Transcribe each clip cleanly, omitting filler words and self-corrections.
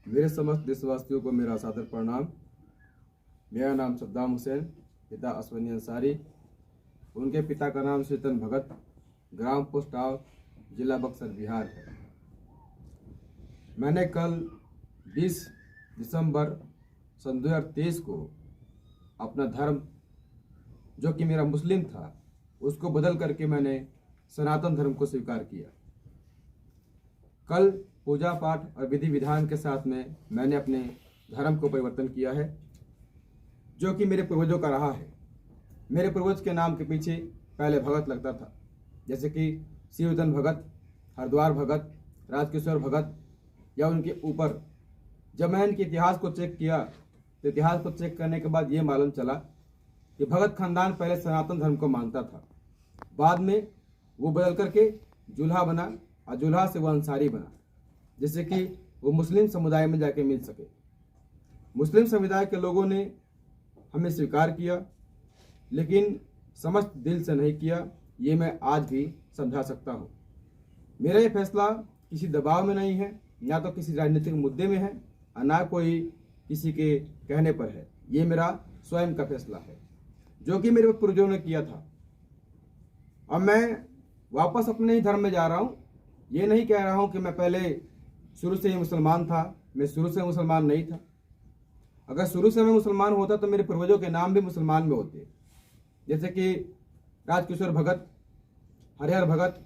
मेरे समस्त देशवासियों को मेरा सादर प्रणाम। मेरा नाम सद्दाम हुसैन, पिता अश्वनी अंसारी, उनके पिता का नाम चेतन भगत, ग्राम पोस्ट आव, जिला बक्सर, बिहार है। मैंने कल 20 दिसंबर सन 2023 को अपना धर्म, जो कि मेरा मुस्लिम था, उसको बदल करके मैंने सनातन धर्म को स्वीकार किया। कल पूजा पाठ और विधि विधान के साथ में मैंने अपने धर्म को परिवर्तन किया है, जो कि मेरे पूर्वजों का रहा है। मेरे पूर्वज के नाम के पीछे पहले भगत लगता था, जैसे कि शिवधन भगत, हरद्वार भगत, राजकिशोर भगत, या उनके ऊपर। जब मैंने इनके इतिहास को चेक किया तो इतिहास को चेक करने के बाद ये मालूम चला कि भगत खानदान पहले सनातन धर्म को मानता था, बाद में वो बदल करके जुल्हा बना और जुल्हा से वो अंसारी बना, जिससे कि वो मुस्लिम समुदाय में जाके मिल सके। मुस्लिम समुदाय के लोगों ने हमें स्वीकार किया, लेकिन समस्त दिल से नहीं किया। ये मैं आज भी समझा सकता हूँ। मेरा ये फैसला किसी दबाव में नहीं है, ना तो किसी राजनीतिक मुद्दे में है और ना कोई किसी के कहने पर है। ये मेरा स्वयं का फैसला है, जो कि मेरे पूर्वजों ने किया था। अब मैं वापस अपने ही धर्म में जा रहा हूँ। ये नहीं कह रहा हूँ कि मैं पहले शुरू से ही मुसलमान था। मैं शुरू से मुसलमान नहीं था। अगर शुरू से मैं मुसलमान होता तो मेरे पूर्वजों के नाम भी मुसलमान में होते, जैसे कि राजकिशोर भगत, हरिहर भगत,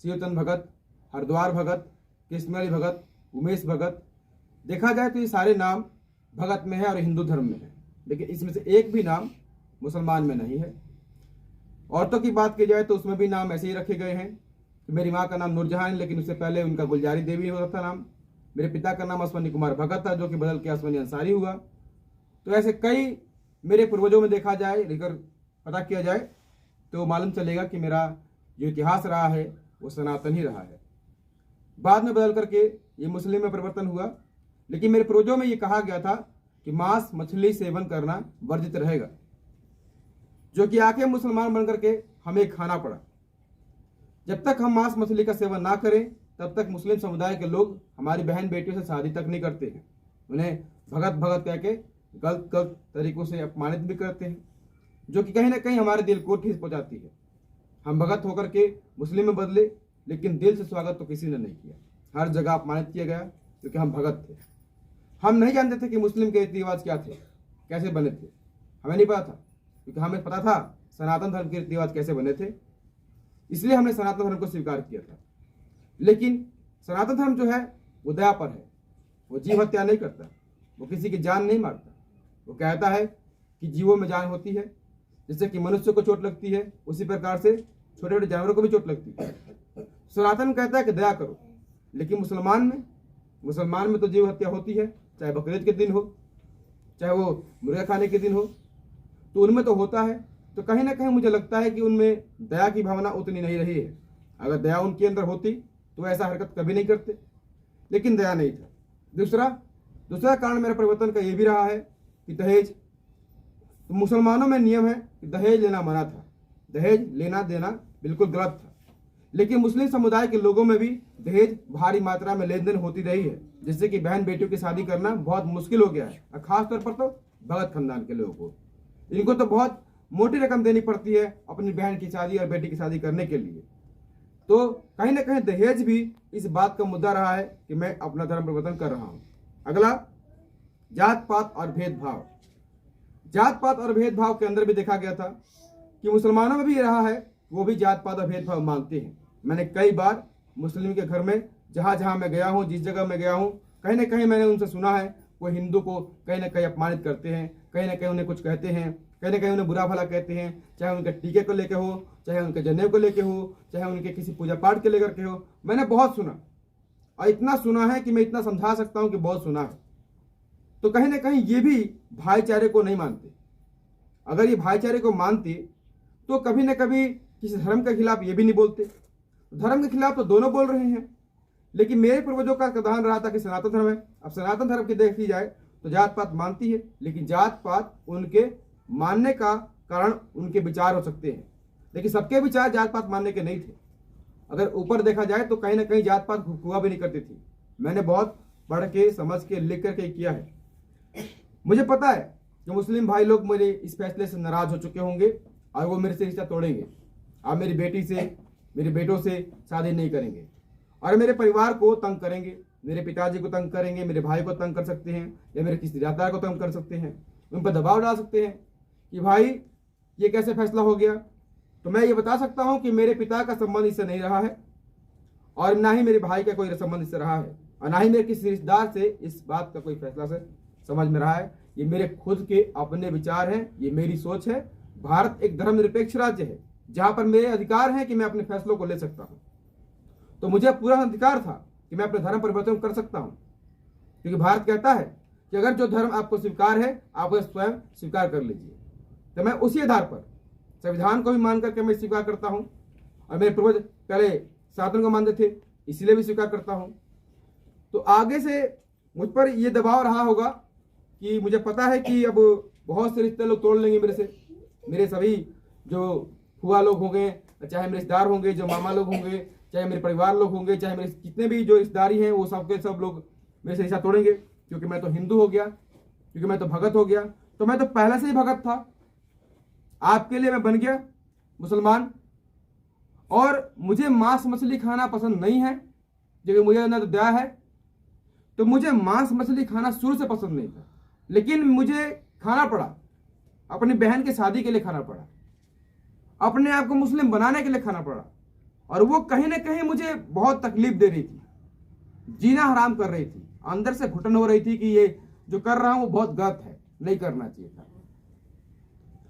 शिवतन भगत, हरद्वार भगत, कृष्णमणि भगत, उमेश भगत। देखा जाए तो ये सारे नाम भगत में है और हिंदू धर्म में है, लेकिन इसमें से एक भी नाम मुसलमान में नहीं है। औरतों की बात की जाए तो उसमें भी नाम ऐसे ही रखे गए हैं कि मेरी माँ का नाम नूरजहान, लेकिन उससे पहले उनका गुलजारी देवी होता था नाम। मेरे पिता का नाम अश्वनी कुमार भगत था, जो कि बदल के अश्वनी अंसारी हुआ। तो ऐसे कई मेरे पूर्वजों में देखा जाए, लेकर पता किया जाए तो मालूम चलेगा कि मेरा जो इतिहास रहा है वो सनातन ही रहा है। बाद में बदल करके ये मुस्लिम में परिवर्तन हुआ, लेकिन मेरे पूर्वजों में ये कहा गया था कि मांस मछली सेवन करना वर्जित रहेगा, जो कि आके मुसलमान बन करके हमें खाना पड़ा। जब तक हम मांस मछली का सेवन ना करें, तब तक मुस्लिम समुदाय के लोग हमारी बहन बेटियों से शादी तक नहीं करते हैं। उन्हें भगत भगत कह के गलत गलत तरीकों से अपमानित भी करते हैं, जो कि कहीं ना कहीं हमारे दिल को ठेस पहुंचाती है। हम भगत होकर के मुस्लिम में बदले, लेकिन दिल से स्वागत तो किसी ने नहीं किया। हर जगह अपमानित किया गया, क्योंकि हम भगत थे। हम नहीं जानते थे कि मुस्लिम के रीति रिवाज क्या थे, कैसे बने थे। हमें नहीं पता था, क्योंकि हमें पता था सनातन धर्म के रीति रिवाज कैसे बने थे, इसलिए हमने सनातन धर्म को स्वीकार किया था। लेकिन सनातन धर्म जो है वो दया पर है। वो जीव हत्या नहीं करता, वो किसी की जान नहीं मारता। वो कहता है कि जीवों में जान होती है, जैसे कि मनुष्य को चोट लगती है, उसी प्रकार से छोटे छोटे जानवरों को भी चोट लगती है। सनातन कहता है कि दया करो, लेकिन मुसलमान में तो जीव हत्या होती है, चाहे बकरीद के दिन हो, चाहे वो मुर्गा खाने के दिन हो, तो उनमें तो होता है। तो कहीं ना कहीं मुझे लगता है कि उनमें दया की भावना उतनी नहीं रही है। अगर दया उनके अंदर होती तो ऐसा हरकत कभी नहीं करते, लेकिन दया नहीं था। दूसरा कारण मेरा परिवर्तन का ये भी रहा है कि दहेज। तो मुसलमानों में नियम है कि दहेज लेना मना था, दहेज लेना देना बिल्कुल गलत था। लेकिन मुस्लिम समुदाय के लोगों में भी दहेज भारी मात्रा में लेन देन होती रही है, जिससे कि बहन बेटियों की शादी करना बहुत मुश्किल हो गया है। और खासतौर पर तो भगत खानदान के लोगों को, इनको तो बहुत मोटी रकम देनी पड़ती है अपनी बहन की शादी और बेटी की शादी करने के लिए। तो कहीं ना कहीं दहेज भी इस बात का मुद्दा रहा है कि मैं अपना धर्म परिवर्तन कर रहा हूं। अगला, जात पात और भेदभाव। जात पात और भेदभाव के अंदर भी देखा गया था कि मुसलमानों में भी रहा है, वो भी जात पात और भेदभाव मानते हैं। मैंने कई बार मुस्लिम के घर में जहां जहां मैं गया हूं, जिस जगह मैं गया हूं, कहीं ना कहीं मैंने उनसे सुना है वो हिंदू को कहीं ना कहीं अपमानित करते हैं, कहीं ना कहीं उन्हें कुछ कहते हैं, कहीं ना कहीं उन्हें बुरा भला कहते हैं, चाहे उनके टीके को लेके हो, चाहे उनके जनेऊ को लेके हो, चाहे उनके किसी पूजा पाठ के लेकर के हो। मैंने बहुत सुना, और इतना सुना है कि मैं इतना समझा सकता हूं कि बहुत सुना है। तो कहीं ना कहीं ये भी भाईचारे को नहीं मानते। अगर ये भाईचारे को मानते तो कभी ना कभी किसी धर्म के खिलाफ ये भी नहीं बोलते। धर्म के खिलाफ तो दोनों बोल रहे हैं, लेकिन मेरे पूर्वजों का कथन रहा था कि सनातन धर्म है। अब सनातन धर्म की देखी जाए तो जात पात मानती है, लेकिन जात पात उनके मानने का कारण उनके विचार हो सकते हैं, लेकिन सबके विचार जात पात मानने के नहीं थे। अगर ऊपर देखा जाए तो कहीं ना कहीं जात पात हुआ भी नहीं करती थी। मैंने बहुत पढ़ के समझ के लिख करके किया है। मुझे पता है कि मुस्लिम भाई लोग मेरे इस फैसले से नाराज हो चुके होंगे और वो मेरे से रिश्ता तोड़ेंगे। आप मेरी बेटी से, मेरे बेटों से शादी नहीं करेंगे और मेरे परिवार को तंग करेंगे, मेरे पिताजी को तंग करेंगे, मेरे भाई को तंग कर सकते हैं या मेरे किसी रिश्तेदार को तंग कर सकते हैं, उन पर दबाव डाल सकते हैं कि भाई ये कैसे फैसला हो गया। तो मैं ये बता सकता हूँ कि मेरे पिता का संबंध इससे नहीं रहा है और ना ही मेरे भाई का कोई संबंध इससे रहा है और ना ही मेरे किसी रिश्तेदार से इस बात का कोई फैसला से समझ में रहा है। ये मेरे खुद के अपने विचार हैं, ये मेरी सोच है। भारत एक धर्मनिरपेक्ष राज्य है जहां पर मेरे अधिकार हैं कि मैं अपने फैसलों को ले सकता हूं। तो मुझे पूरा अधिकार था कि मैं अपने धर्म परिवर्तन कर सकता हूं, क्योंकि भारत कहता है कि अगर जो धर्म आपको स्वीकार है आप उसे स्वयं स्वीकार कर लीजिए। तो मैं उसी आधार पर संविधान को भी मान करके मैं स्वीकार करता हूं और मेरे पूर्वज पहले सनातन को मानते थे, इसलिए भी स्वीकार करता हूं। तो आगे से मुझ पर यह दबाव रहा होगा कि मुझे पता है कि अब बहुत से रिश्ते लोग तोड़ लेंगे मेरे से। मेरे सभी जो फुआ लोग होंगे, चाहे मेरे रिश्तेदार होंगे, जो मामा लोग होंगे, चाहे मेरे परिवार लोग होंगे, चाहे मेरे जितने भी जो रिश्तेदारी हैं, वो सब के सब लोग मेरे से रिश्ता तोड़ेंगे, क्योंकि मैं तो हिंदू हो गया, क्योंकि मैं तो भगत हो गया। तो मैं तो पहले से ही भगत था, आपके लिए मैं बन गया मुसलमान। और मुझे मांस मछली खाना पसंद नहीं है, क्योंकि मुझे अंदर दया है। तो मुझे मांस मछली खाना शुरू से पसंद नहीं था, लेकिन मुझे खाना पड़ा, अपनी बहन की शादी के लिए खाना पड़ा, अपने आप को मुस्लिम बनाने के लिए खाना पड़ा। और वो कहीं ना कहीं मुझे बहुत तकलीफ दे रही थी, जीना हराम कर रही थी, अंदर से घुटन हो रही थी कि ये जो कर रहा हूं वो बहुत गलत है, नहीं करना चाहिए था।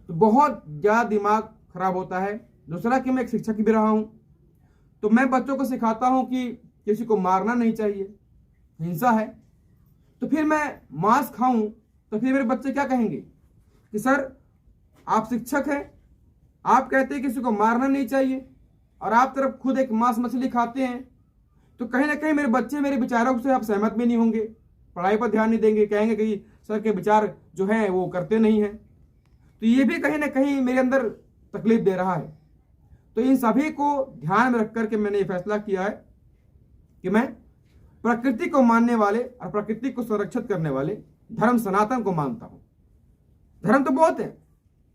तो बहुत ज्यादा दिमाग खराब होता है। दूसरा कि मैं एक शिक्षक भी रहा हूं, तो मैं बच्चों को सिखाता हूं कि किसी को मारना नहीं चाहिए, हिंसा है। तो फिर मैं मांस खाऊं तो फिर मेरे बच्चे क्या कहेंगे कि सर आप शिक्षक हैं, आप कहते हैं किसी को मारना नहीं चाहिए और आप तरफ खुद एक मांस मछली खाते हैं। तो कहीं ना कहीं मेरे बच्चे मेरे विचारों से आप सहमत भी नहीं होंगे, पढ़ाई पर ध्यान नहीं देंगे, कहेंगे कि सर के विचार जो हैं वो करते नहीं हैं। तो ये भी कहीं ना कहीं मेरे अंदर तकलीफ दे रहा है। तो इन सभी को ध्यान में रख करके मैंने ये फैसला किया है कि मैं प्रकृति को मानने वाले और प्रकृति को संरक्षित करने वाले धर्म सनातन को मानता हूं। धर्म तो बहुत है,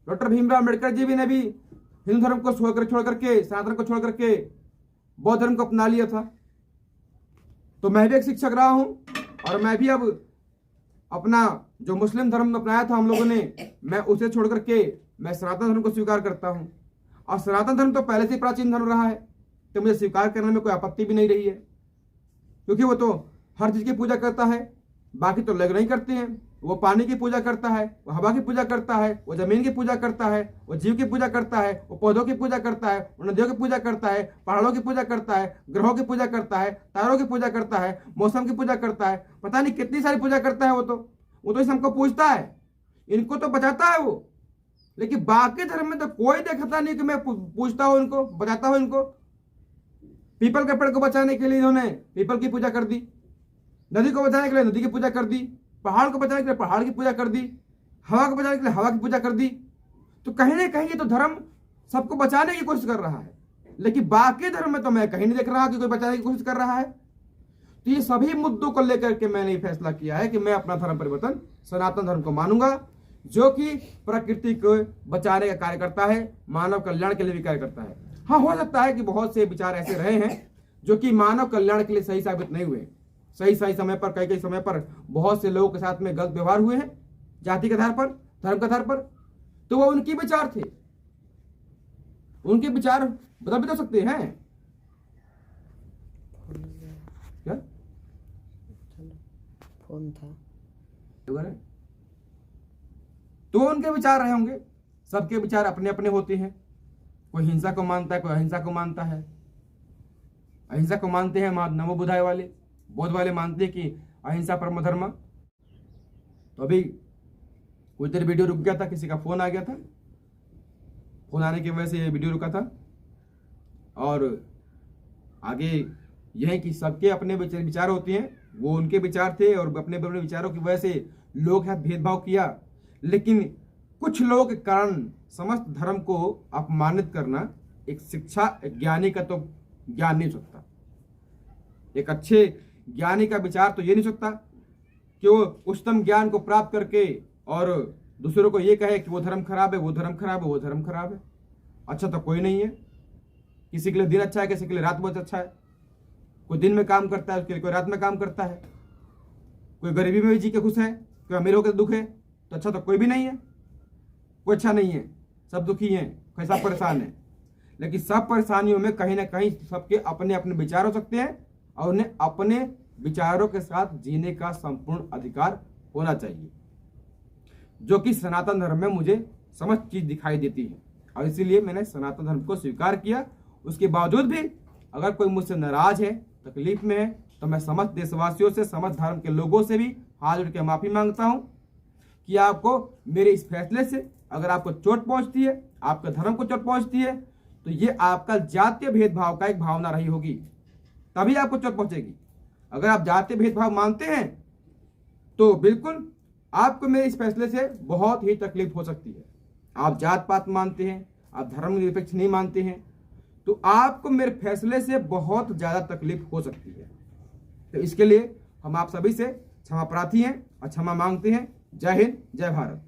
डॉक्टर भीमराव अम्बेडकर जी भी ने भी हिंदू धर्म को छोड़ करके सनातन को छोड़ करके बौद्ध धर्म को अपना लिया था। तो मैं भी एक शिक्षक रहा हूं और मैं भी अब अपना जो मुस्लिम धर्म अपनाया था हम लोगों ने, मैं उसे छोड़ करके मैं सनातन धर्म को स्वीकार करता हूं। और सनातन धर्म तो पहले से प्राचीन धर्म रहा है, तो मुझे स्वीकार करने में कोई आपत्ति भी नहीं रही है, क्योंकि वो तो हर चीज की पूजा करता है। बाकी तो लोग नहीं करते हैं। वो पानी की पूजा करता है, वो हवा की पूजा करता है, वो जमीन की पूजा करता है, वो जीव की पूजा करता है, वो पौधों की पूजा करता है, वो नदियों की पूजा करता है, पहाड़ों की पूजा करता है, ग्रहों की पूजा करता है, तारों की पूजा करता है, मौसम की पूजा करता है, पता नहीं कितनी सारी पूजा करता है। वो तो इस हमको पूछता है, इनको तो बचाता है वो। लेकिन बाकी धर्म में तो कोई देखता नहीं कि मैं पूछता हूं इनको, बचाता हूं इनको। पीपल के पेड़ को बचाने के लिए इन्होंने पीपल की पूजा कर दी, नदी को बचाने के लिए नदी की पूजा कर दी, पहाड़ को बचाने के लिए पहाड़ की पूजा कर दी, हवा को बचाने के लिए हवा की पूजा कर दी। तो कहीं ना कहीं ये तो धर्म सबको बचाने की कोशिश कर रहा है, लेकिन बाकी धर्म में तो मैं कहीं नहीं देख रहा कि कोई बचाने की कोशिश कर रहा है। तो ये सभी मुद्दों को लेकर के मैंने ये फैसला किया है कि मैं अपना धर्म परिवर्तन सनातन धर्म को मानूंगा, जो कि प्रकृति को बचाने का कार्य करता है, मानव कल्याण के लिए भी कार्य करता है। हाँ, हो सकता है कि बहुत से विचार ऐसे रहे हैं जो कि मानव कल्याण के लिए सही साबित नहीं हुए। सही समय पर कई समय पर बहुत से लोगों के साथ में गलत व्यवहार हुए हैं, जाति के आधार पर, धर्म के आधार पर। तो वो उनके विचार थे, उनके विचार बदल भी तो सकते हैं क्या? फोन था तो उनके विचार रहे होंगे। सबके विचार अपने अपने होते हैं। कोई हिंसा को मानता है, कोई अहिंसा को मानता है। अहिंसा को मानते हैं नमो बुद्धाय वाले, बौद्ध वाले मानते हैं कि अहिंसा परमो धर्म। तो अभी कुछ देर वीडियो रुक गया था, किसी का फोन आ गया था, फोन आने की वजह से ये वीडियो रुका था। और आगे यह है कि सबके अपने विचार होते हैं, वो उनके विचार थे और अपने अपने विचारों की वजह से लोग हैं भेदभाव किया। लेकिन कुछ लोगों के कारण समस्त धर्म को अपमानित करना एक शिक्षा ज्ञानी का तो ज्ञान नहीं हो सकता। एक अच्छे ज्ञानी का विचार तो ये नहीं सकता कि वो उच्चतम ज्ञान को प्राप्त करके और दूसरों को ये कहे कि वो धर्म खराब है, वो धर्म खराब है, वो धर्म खराब है। अच्छा तो कोई नहीं है। किसी के लिए दिन अच्छा है, किसी के लिए रात बहुत अच्छा है। कोई दिन में काम करता है, उसके लिए कोई रात में काम करता है। कोई गरीबी में भी जी के खुश है, कोई अमीर होकर दुख है। तो अच्छा तो कोई भी नहीं है, कोई अच्छा नहीं है, सब दुखी हैं, कोई सब परेशान है। लेकिन सब परेशानियों में कहीं ना कहीं सबके अपने अपने विचार हो सकते हैं और उन्हें अपने विचारों के साथ जीने का संपूर्ण अधिकार होना चाहिए, जो कि सनातन धर्म में मुझे समस्त चीज दिखाई देती है। और इसीलिए मैंने सनातन धर्म को स्वीकार किया। उसके बावजूद भी अगर कोई मुझसे नाराज है, तकलीफ में है, तो मैं समस्त देशवासियों से, समस्त धर्म के लोगों से भी हाथ जोड़ के माफी मांगता हूं कि आपको मेरे इस फैसले से अगर आपको चोट पहुंचती है, आपके धर्म को चोट पहुंचती है, तो ये आपका जातीय भेदभाव का एक भावना रही होगी, तभी आपको चोट पहुंचेगी। अगर आप जातीय भेदभाव मानते हैं तो बिल्कुल आपको मेरे इस फैसले से बहुत ही तकलीफ हो सकती है। आप जात पात मानते हैं, आप धर्मनिरपेक्ष नहीं मानते हैं, तो आपको मेरे फैसले से बहुत ज्यादा तकलीफ हो सकती है। तो इसके लिए हम आप सभी से क्षमा प्रार्थी हैं और क्षमा मांगते हैं। जय हिंद, जय भारत।